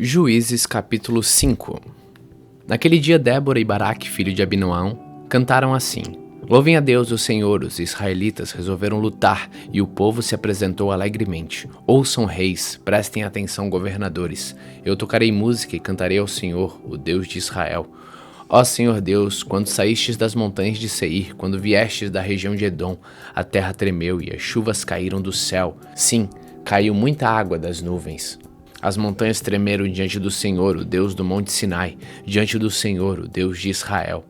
Juízes capítulo 5. Naquele dia Débora e Baraque, filho de Abinoão, cantaram assim: Louvem a Deus o Senhor, os israelitas resolveram lutar e o povo se apresentou alegremente. Ouçam reis, prestem atenção governadores, eu tocarei música e cantarei ao Senhor, o Deus de Israel. Ó Senhor Deus, quando saístes das montanhas de Seir, quando viestes da região de Edom, a terra tremeu e as chuvas caíram do céu. Sim, caiu muita água das nuvens. As montanhas tremeram diante do Senhor, o Deus do Monte Sinai, diante do Senhor, o Deus de Israel.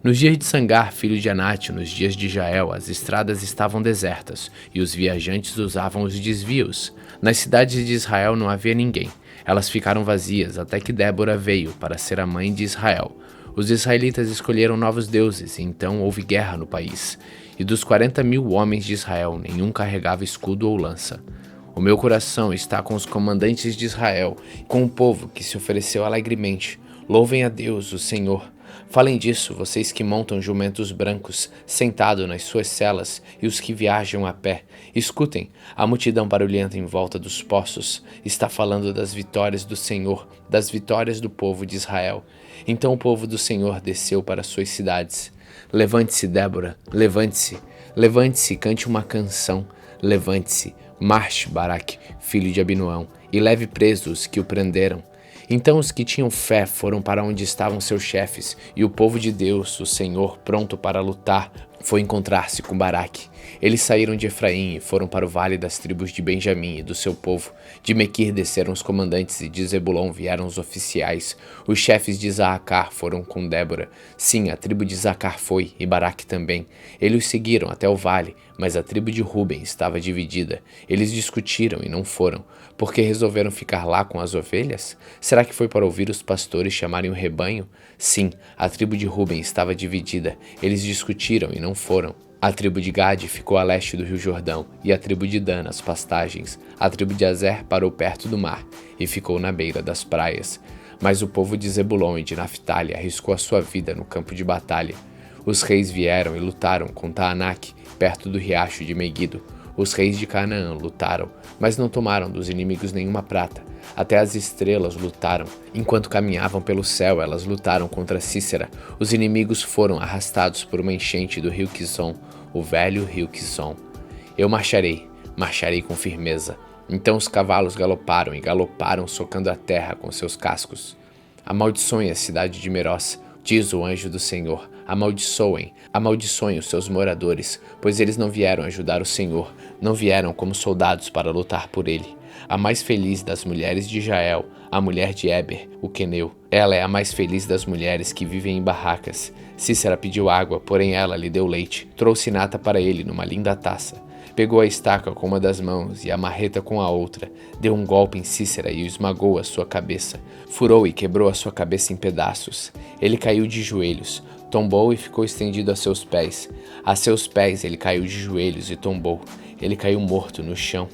Nos dias de Sangar, filho de Anate, nos dias de Jael, as estradas estavam desertas, e os viajantes usavam os desvios. Nas cidades de Israel não havia ninguém. Elas ficaram vazias até que Débora veio para ser a mãe de Israel. Os israelitas escolheram novos deuses, e então houve guerra no país. E dos 40.000 homens de Israel, nenhum carregava escudo ou lança. O meu coração está com os comandantes de Israel, com o povo que se ofereceu alegremente. Louvem a Deus, o Senhor. Falem disso, vocês que montam jumentos brancos, sentados nas suas celas, e os que viajam a pé. Escutem, a multidão barulhenta em volta dos poços está falando das vitórias do Senhor, das vitórias do povo de Israel. Então o povo do Senhor desceu para suas cidades. Levante-se, Débora, levante-se, levante-se e cante uma canção. Levante-se, marche, Baraque, filho de Abinoão, e leve presos os que o prenderam. Então os que tinham fé foram para onde estavam seus chefes, e o povo de Deus, o Senhor, pronto para lutar, foi encontrar-se com Baraque. Eles saíram de Efraim e foram para o vale das tribos de Benjamim e do seu povo. De Mequir desceram os comandantes e de Zebulon vieram os oficiais. Os chefes de Isacar foram com Débora. Sim, a tribo de Isacar foi, e Baraque também. Eles os seguiram até o vale, mas a tribo de Ruben estava dividida. Eles discutiram e não foram, porque resolveram ficar lá com as ovelhas? Será que foi para ouvir os pastores chamarem o rebanho? Sim, a tribo de Ruben estava dividida. Eles discutiram e não foram. A tribo de Gade ficou a leste do rio Jordão, e a tribo de Dan nas pastagens. A tribo de Azer parou perto do mar, e ficou na beira das praias. Mas o povo de Zebulon e de Naphtali arriscou a sua vida no campo de batalha. Os reis vieram e lutaram com Taanac, perto do riacho de Meguido. Os reis de Canaã lutaram, mas não tomaram dos inimigos nenhuma prata. Até as estrelas lutaram. Enquanto caminhavam pelo céu, elas lutaram contra Cícera. Os inimigos foram arrastados por uma enchente do rio Quizon, o velho rio Quizon. Eu marcharei com firmeza. Então os cavalos galoparam e galoparam, socando a terra com seus cascos. Amaldiçoem a cidade de Meroz, diz o anjo do Senhor. Amaldiçoem os seus moradores, pois eles não vieram ajudar o Senhor, não vieram como soldados para lutar por ele. A mais feliz das mulheres de Jael, a mulher de Eber, o queneu. Ela é a mais feliz das mulheres que vivem em barracas. Cícera pediu água, porém ela lhe deu leite. Trouxe nata para ele numa linda taça. Pegou a estaca com uma das mãos e a marreta com a outra. Deu um golpe em Cícera e esmagou a sua cabeça. Furou e quebrou a sua cabeça em pedaços. Ele caiu de joelhos. Tombou e ficou estendido a seus pés. A seus pés ele caiu de joelhos e tombou. Ele caiu morto no chão.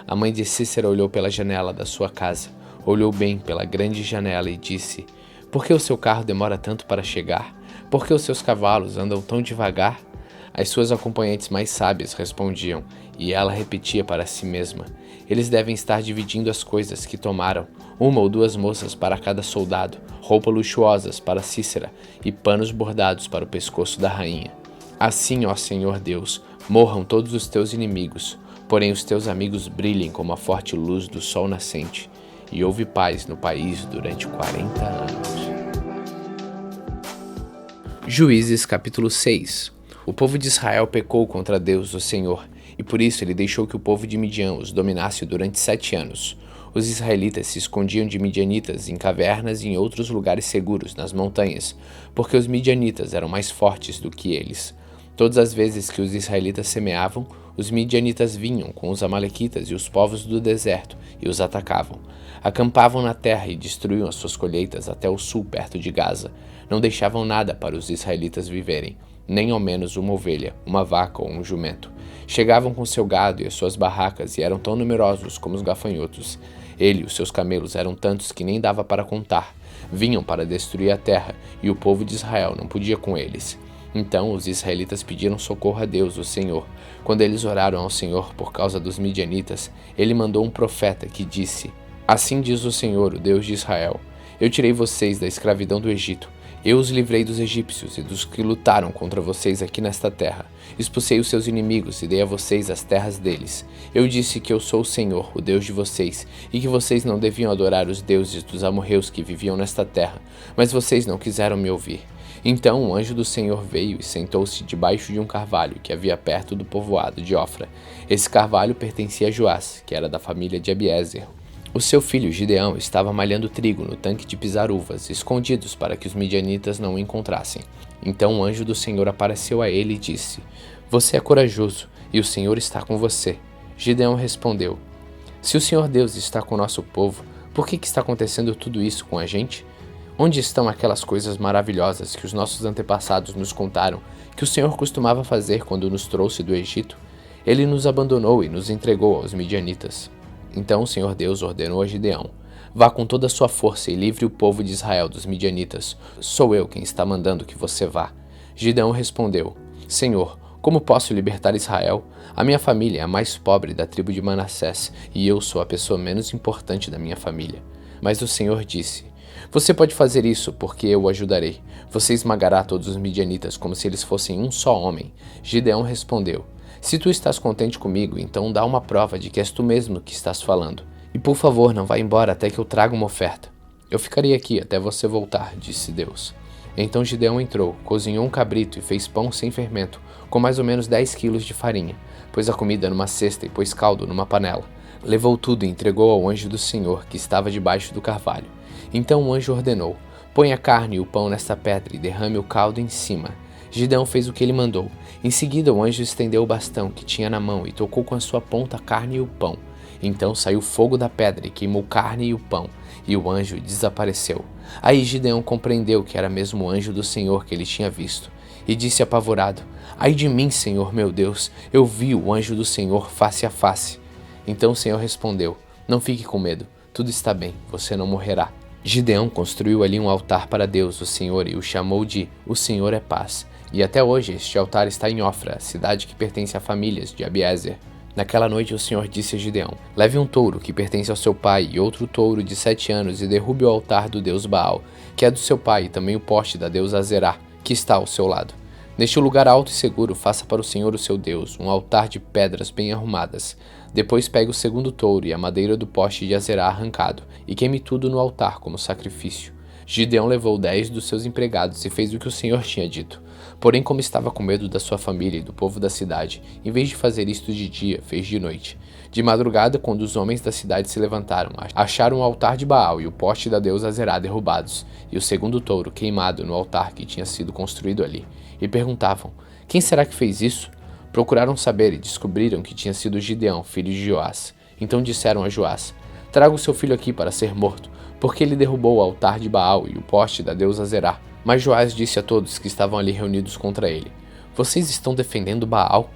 A mãe de Cícera olhou pela janela da sua casa. Olhou bem pela grande janela e disse: Por que o seu carro demora tanto para chegar? Por que os seus cavalos andam tão devagar? As suas acompanhantes mais sábias respondiam, e ela repetia para si mesma: Eles devem estar dividindo as coisas que tomaram, 1 ou 2 moças para cada soldado, roupas luxuosas para Cícera e panos bordados para o pescoço da rainha. Assim, ó Senhor Deus, morram todos os teus inimigos, porém os teus amigos brilhem como a forte luz do sol nascente. E houve paz no país durante 40 anos. Juízes capítulo 6. O povo de Israel pecou contra Deus, o Senhor, e por isso ele deixou que o povo de Midian os dominasse durante 7 anos. Os israelitas se escondiam de midianitas em cavernas e em outros lugares seguros, nas montanhas, porque os midianitas eram mais fortes do que eles. Todas as vezes que os israelitas semeavam, os midianitas vinham com os amalequitas e os povos do deserto e os atacavam. Acampavam na terra e destruíam as suas colheitas até o sul, perto de Gaza. Não deixavam nada para os israelitas viverem, nem ao menos uma ovelha, uma vaca ou um jumento. Chegavam com seu gado e as suas barracas e eram tão numerosos como os gafanhotos. Ele e os seus camelos eram tantos que nem dava para contar. Vinham para destruir a terra e o povo de Israel não podia com eles. Então os israelitas pediram socorro a Deus, o Senhor. Quando eles oraram ao Senhor por causa dos midianitas, ele mandou um profeta que disse: Assim diz o Senhor, o Deus de Israel: Eu tirei vocês da escravidão do Egito. Eu os livrei dos egípcios e dos que lutaram contra vocês aqui nesta terra. Expulsei os seus inimigos e dei a vocês as terras deles. Eu disse que eu sou o Senhor, o Deus de vocês, e que vocês não deviam adorar os deuses dos amorreus que viviam nesta terra, mas vocês não quiseram me ouvir. Então o anjo do Senhor veio e sentou-se debaixo de um carvalho que havia perto do povoado de Ofra. Esse carvalho pertencia a Joás, que era da família de Abiezer. O seu filho Gideão estava malhando trigo no tanque de pisar uvas, escondidos para que os midianitas não o encontrassem. Então o anjo do Senhor apareceu a ele e disse: Você é corajoso, e o Senhor está com você. Gideão respondeu: Se o Senhor Deus está com o nosso povo, por que está acontecendo tudo isso com a gente? Onde estão aquelas coisas maravilhosas que os nossos antepassados nos contaram, que o Senhor costumava fazer quando nos trouxe do Egito? Ele nos abandonou e nos entregou aos midianitas. Então o Senhor Deus ordenou a Gideão: Vá com toda a sua força e livre o povo de Israel dos midianitas. Sou eu quem está mandando que você vá. Gideão respondeu: Senhor, como posso libertar Israel? A minha família é a mais pobre da tribo de Manassés, e eu sou a pessoa menos importante da minha família. Mas o Senhor disse: Você pode fazer isso, porque eu o ajudarei. Você esmagará todos os midianitas como se eles fossem um só homem. Gideão respondeu: Se tu estás contente comigo, então dá uma prova de que és tu mesmo que estás falando. E por favor, não vá embora até que eu traga uma oferta. Eu ficarei aqui até você voltar, disse Deus. Então Gideão entrou, cozinhou um cabrito e fez pão sem fermento, com mais ou menos 10 quilos de farinha. Pôs a comida numa cesta e pôs caldo numa panela. Levou tudo e entregou ao anjo do Senhor, que estava debaixo do carvalho. Então o anjo ordenou: Põe a carne e o pão nesta pedra e derrame o caldo em cima. Gideão fez o que ele mandou. Em seguida, o anjo estendeu o bastão que tinha na mão e tocou com a sua ponta a carne e o pão. Então saiu fogo da pedra e queimou carne e o pão, e o anjo desapareceu. Aí Gideão compreendeu que era mesmo o anjo do Senhor que ele tinha visto, e disse apavorado: Ai de mim, Senhor meu Deus, eu vi o anjo do Senhor face a face. Então o Senhor respondeu: Não fique com medo, tudo está bem, você não morrerá. Gideão construiu ali um altar para Deus, o Senhor, e o chamou de O Senhor é Paz. E até hoje este altar está em Ofra, cidade que pertence a famílias de Abiezer. Naquela noite o Senhor disse a Gideão: Leve um touro que pertence ao seu pai e outro touro de 7 anos e derrube o altar do deus Baal, que é do seu pai, e também o poste da deusa Azerá, que está ao seu lado. Neste lugar alto e seguro, faça para o Senhor o seu Deus um altar de pedras bem arrumadas. Depois pegue o segundo touro e a madeira do poste de Azerá arrancado, e queime tudo no altar como sacrifício. Gideão levou 10 dos seus empregados e fez o que o Senhor tinha dito. Porém, como estava com medo da sua família e do povo da cidade, em vez de fazer isto de dia, fez de noite. De madrugada, quando os homens da cidade se levantaram, acharam o altar de Baal e o poste da deusa Azerá derrubados, e o segundo touro queimado no altar que tinha sido construído ali. E perguntavam: Quem será que fez isso? Procuraram saber e descobriram que tinha sido Gideão, filho de Joás. Então disseram a Joás: Traga o seu filho aqui para ser morto, porque ele derrubou o altar de Baal e o poste da deusa Azerá. Mas Joás disse a todos que estavam ali reunidos contra ele: Vocês estão defendendo Baal?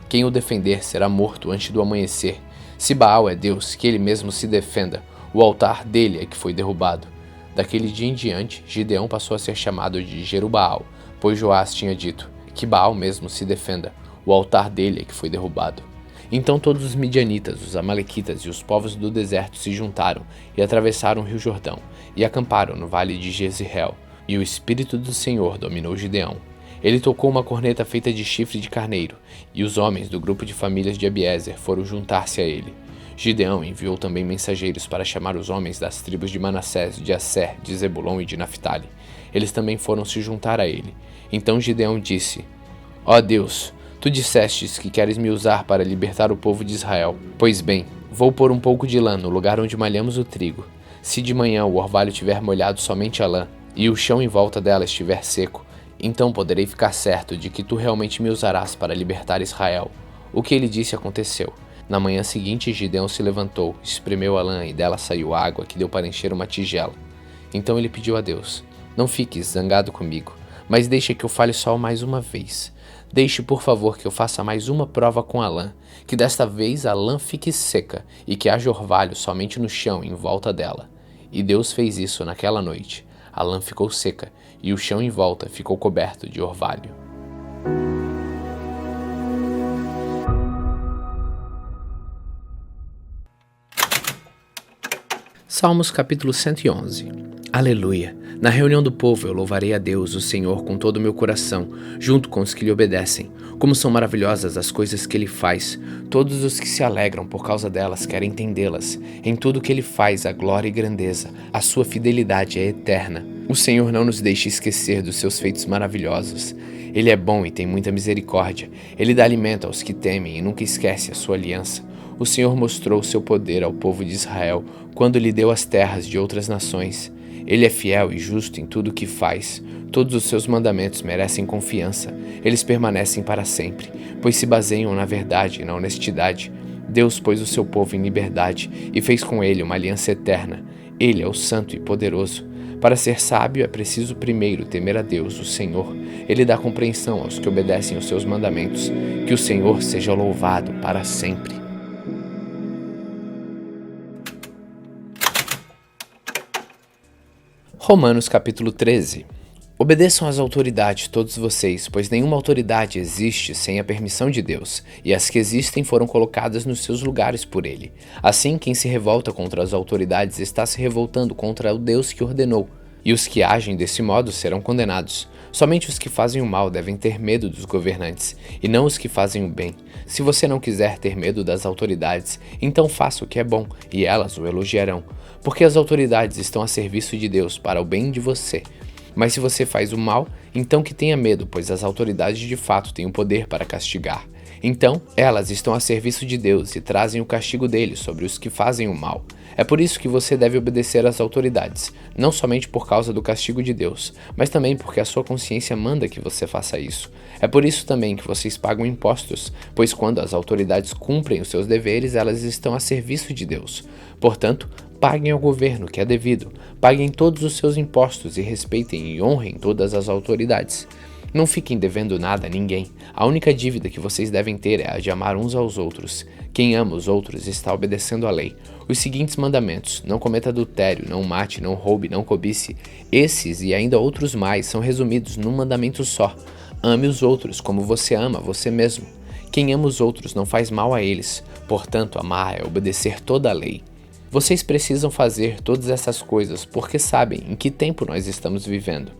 Quem o defender será morto antes do amanhecer. Se Baal é Deus, que ele mesmo se defenda. O altar dele é que foi derrubado. Daquele dia em diante, Gideão passou a ser chamado de Jerubaal, pois Joás tinha dito: Que Baal mesmo se defenda. O altar dele é que foi derrubado. Então todos os midianitas, os amalequitas e os povos do deserto se juntaram e atravessaram o rio Jordão e acamparam no vale de Jezreel. E o Espírito do Senhor dominou Gideão. Ele tocou uma corneta feita de chifre de carneiro, e os homens do grupo de famílias de Abiezer foram juntar-se a ele. Gideão enviou também mensageiros para chamar os homens das tribos de Manassés, de Asser, de Zebulon e de Naftali. Eles também foram se juntar a ele. Então Gideão disse: Ó Deus, tu dissestes que queres me usar para libertar o povo de Israel. Pois bem, vou pôr um pouco de lã no lugar onde malhamos o trigo. Se de manhã o orvalho tiver molhado somente a lã, e o chão em volta dela estiver seco, então poderei ficar certo de que tu realmente me usarás para libertar Israel. O que ele disse aconteceu. Na manhã seguinte, Gideão se levantou, espremeu a lã e dela saiu água que deu para encher uma tigela. Então ele pediu a Deus: Não fiques zangado comigo, mas deixa que eu fale só mais uma vez. Deixe, por favor, que eu faça mais uma prova com a lã, que desta vez a lã fique seca e que haja orvalho somente no chão em volta dela. E Deus fez isso naquela noite. A lã ficou seca e o chão em volta ficou coberto de orvalho. Salmos capítulo 111. Aleluia! Na reunião do povo eu louvarei a Deus, o Senhor, com todo o meu coração, junto com os que lhe obedecem. Como são maravilhosas as coisas que ele faz. Todos os que se alegram por causa delas querem entendê-las. Em tudo que ele faz, a glória e grandeza. A sua fidelidade é eterna. O Senhor não nos deixa esquecer dos seus feitos maravilhosos. Ele é bom e tem muita misericórdia. Ele dá alimento aos que temem e nunca esquece a sua aliança. O Senhor mostrou o seu poder ao povo de Israel quando lhe deu as terras de outras nações. Ele é fiel e justo em tudo o que faz. Todos os seus mandamentos merecem confiança. Eles permanecem para sempre, pois se baseiam na verdade e na honestidade. Deus pôs o seu povo em liberdade e fez com ele uma aliança eterna. Ele é o santo e poderoso. Para ser sábio é preciso primeiro temer a Deus, o Senhor. Ele dá compreensão aos que obedecem os seus mandamentos. Que o Senhor seja louvado para sempre. Romanos capítulo 13. Obedeçam às autoridades todos vocês, pois nenhuma autoridade existe sem a permissão de Deus, e as que existem foram colocadas nos seus lugares por ele. Assim, quem se revolta contra as autoridades está se revoltando contra o Deus que ordenou, e os que agem desse modo serão condenados. Somente os que fazem o mal devem ter medo dos governantes, e não os que fazem o bem. Se você não quiser ter medo das autoridades, então faça o que é bom, e elas o elogiarão, porque as autoridades estão a serviço de Deus para o bem de você. Mas se você faz o mal, então que tenha medo, pois as autoridades de fato têm o poder para castigar. Então, elas estão a serviço de Deus e trazem o castigo dele sobre os que fazem o mal. É por isso que você deve obedecer às autoridades, não somente por causa do castigo de Deus, mas também porque a sua consciência manda que você faça isso. É por isso também que vocês pagam impostos, pois quando as autoridades cumprem os seus deveres, elas estão a serviço de Deus. Portanto, paguem ao governo que é devido, paguem todos os seus impostos e respeitem e honrem todas as autoridades. Não fiquem devendo nada a ninguém. A única dívida que vocês devem ter é a de amar uns aos outros. Quem ama os outros está obedecendo à lei. Os seguintes mandamentos: não cometa adultério, não mate, não roube, não cobice. Esses e ainda outros mais são resumidos num mandamento só. Ame os outros como você ama você mesmo. Quem ama os outros não faz mal a eles. Portanto, amar é obedecer toda a lei. Vocês precisam fazer todas essas coisas porque sabem em que tempo nós estamos vivendo.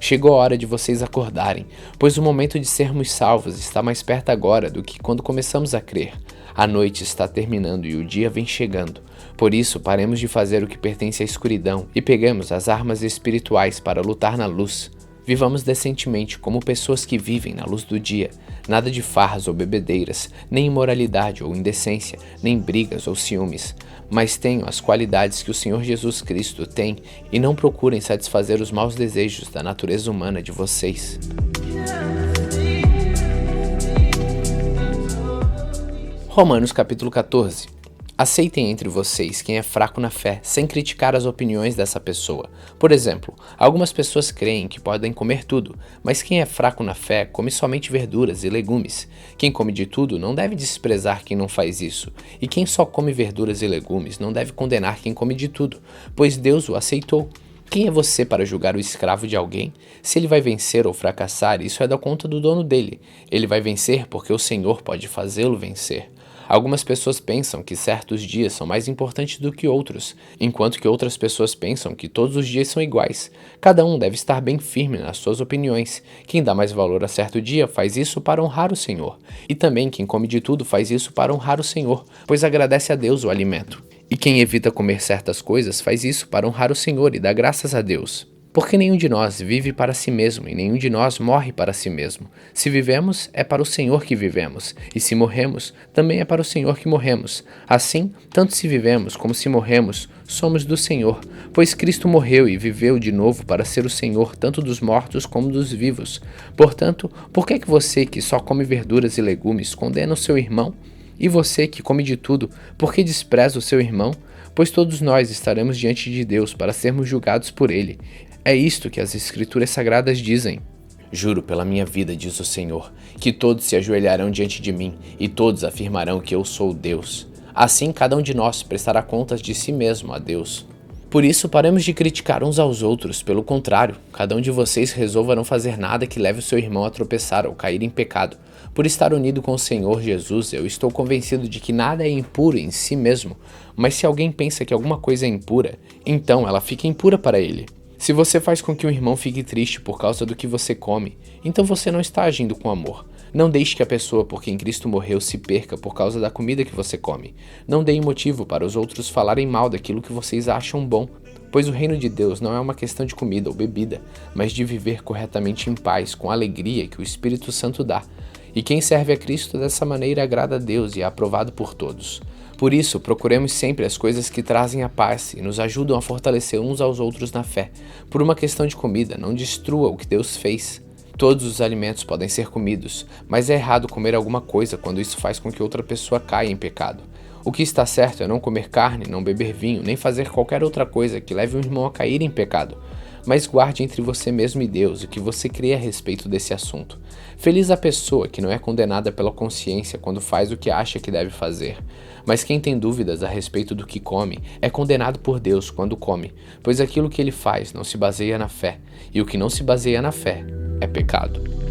Chegou a hora de vocês acordarem, pois o momento de sermos salvos está mais perto agora do que quando começamos a crer. A noite está terminando e o dia vem chegando. Por isso, paremos de fazer o que pertence à escuridão e peguemos as armas espirituais para lutar na luz. Vivamos decentemente como pessoas que vivem na luz do dia. Nada de farras ou bebedeiras, nem imoralidade ou indecência, nem brigas ou ciúmes. Mas tenham as qualidades que o Senhor Jesus Cristo tem e não procurem satisfazer os maus desejos da natureza humana de vocês. Romanos capítulo 14. Aceitem entre vocês quem é fraco na fé, sem criticar as opiniões dessa pessoa. Por exemplo, algumas pessoas creem que podem comer tudo, mas quem é fraco na fé come somente verduras e legumes. Quem come de tudo não deve desprezar quem não faz isso, e quem só come verduras e legumes não deve condenar quem come de tudo, pois Deus o aceitou. Quem é você para julgar o escravo de alguém? Se ele vai vencer ou fracassar, isso é da conta do dono dele. Ele vai vencer porque o Senhor pode fazê-lo vencer. Algumas pessoas pensam que certos dias são mais importantes do que outros, enquanto que outras pessoas pensam que todos os dias são iguais. Cada um deve estar bem firme nas suas opiniões. Quem dá mais valor a certo dia faz isso para honrar o Senhor. E também quem come de tudo faz isso para honrar o Senhor, pois agradece a Deus o alimento. E quem evita comer certas coisas faz isso para honrar o Senhor e dá graças a Deus. Porque nenhum de nós vive para si mesmo e nenhum de nós morre para si mesmo. Se vivemos, é para o Senhor que vivemos, e se morremos, também é para o Senhor que morremos. Assim, tanto se vivemos como se morremos, somos do Senhor, pois Cristo morreu e viveu de novo para ser o Senhor tanto dos mortos como dos vivos. Portanto, por que você que só come verduras e legumes condena o seu irmão? E você que come de tudo, por que despreza o seu irmão? Pois todos nós estaremos diante de Deus para sermos julgados por ele. É isto que as Escrituras Sagradas dizem. Juro pela minha vida, diz o Senhor, que todos se ajoelharão diante de mim e todos afirmarão que eu sou Deus. Assim, cada um de nós prestará contas de si mesmo a Deus. Por isso, paremos de criticar uns aos outros. Pelo contrário, cada um de vocês resolva não fazer nada que leve o seu irmão a tropeçar ou cair em pecado, Por estar unido com o Senhor Jesus, eu estou convencido de que nada é impuro em si mesmo, mas se alguém pensa que alguma coisa é impura, então ela fica impura para ele. Se você faz com que um irmão fique triste por causa do que você come, então você não está agindo com amor. Não deixe que a pessoa por quem Cristo morreu se perca por causa da comida que você come. Não deem motivo para os outros falarem mal daquilo que vocês acham bom, pois o reino de Deus não é uma questão de comida ou bebida, mas de viver corretamente em paz, com a alegria que o Espírito Santo dá. E quem serve a Cristo dessa maneira agrada a Deus e é aprovado por todos. Por isso, procuremos sempre as coisas que trazem a paz e nos ajudam a fortalecer uns aos outros na fé. Por uma questão de comida, não destrua o que Deus fez. Todos os alimentos podem ser comidos, mas é errado comer alguma coisa quando isso faz com que outra pessoa caia em pecado. O que está certo é não comer carne, não beber vinho, nem fazer qualquer outra coisa que leve um irmão a cair em pecado. Mas guarde entre você mesmo e Deus o que você crê a respeito desse assunto. Feliz a pessoa que não é condenada pela consciência quando faz o que acha que deve fazer. Mas quem tem dúvidas a respeito do que come é condenado por Deus quando come, pois aquilo que ele faz não se baseia na fé, e o que não se baseia na fé é pecado.